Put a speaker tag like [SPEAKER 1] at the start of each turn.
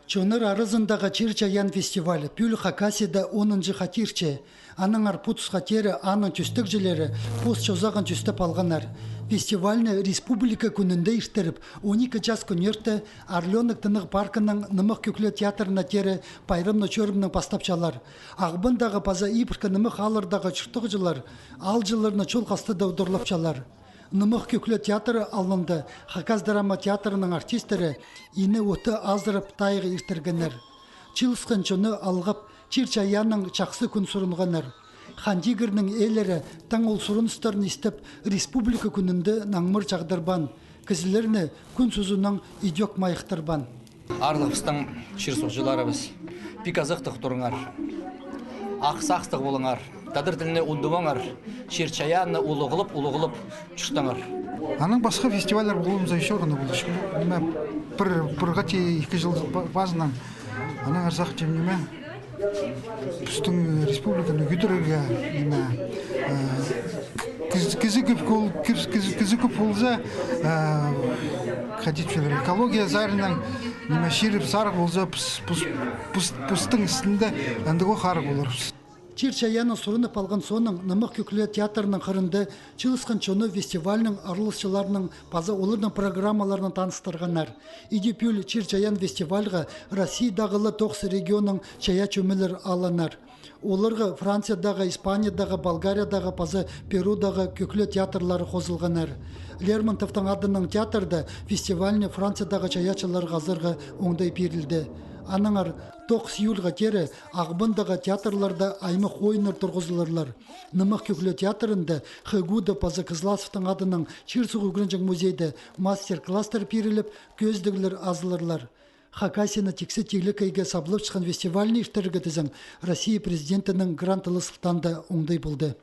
[SPEAKER 1] Чоныр арызындағы Чирчаян фестивалі пүл Хакасида 10-шы хатирче, аның арпутс хатері анын түстік жилері пост чозағын түстіп алғанар. Фестивальны республика күнінде іштіріп, 12 жас күнерті Арленік тынық паркының нымық көклі театрына тері пайрымны чөрімнің пастапчалар. Ағбындағы паза ипіркі нымық алырдағы чұртық жылар, ал жыларына чол қасты даудырлапчалар. Нымық көклі театры алынды, Хакас драма театрының артистері ині оты аздырып тайғы ертіргенер. Чылысқан чоны алғап, Чирчаяның чақсы күн сұрынғанар. Хандигірнің елері таң ол сұрыныстарын істеп, республика күнінде наңмыр жағдырбан, кізілеріні күн сүзінің идек майықтырбан.
[SPEAKER 2] Арлықыстың шырсуқшыларыбыз, пиказықтық тұрыңар, ақсақстық болыңар, тадыр тіліне ұндымаңар, Чирчаянны улығылып чүштаңар.
[SPEAKER 3] Аның басқа фестивальдар болуымызда еще ғана болды. Бір ғати 2 жыл базынан аның арзақ жемнеме үстің республиканы күдіріге кізі көп болса қадетшілер экология зарынан шеріп сарық болса пұстың үстінде әндігі қарық оларыз.
[SPEAKER 1] Чирчаяның сұрынып алған соның нымық көклі театрының қырынды Чылысқан чоны фестивальның арылысшыларының паза олардың программаларының таныстырғанар. Идепюл Чирчаян фестивальға Россиядағылы 9 регионның чая чөмілер алынар. Оларға Франциядағы, Испаниядағы, Болгариядағы, паза Перудағы көклі театрлары қозылғанар. Лермонтовтың адының театрда фестивальне Франциядағы чаячылар ғазырға оңдай берілді. Аныңар 9 июльға тері Ағбындағы театрларда аймақ ойыныр тұрғызылырлар. Нымық көклі театрында Хэгуда паза Кызласовтың адының Чирсуғы Грынжың музейді мастер-кластер беріліп, көздігілер азылырлар. Хакасияны тексі теглі кайға саблып шыққан фестивальны іштіргі тізің Россия президентінің Грант Лысовтан да оңдай болды.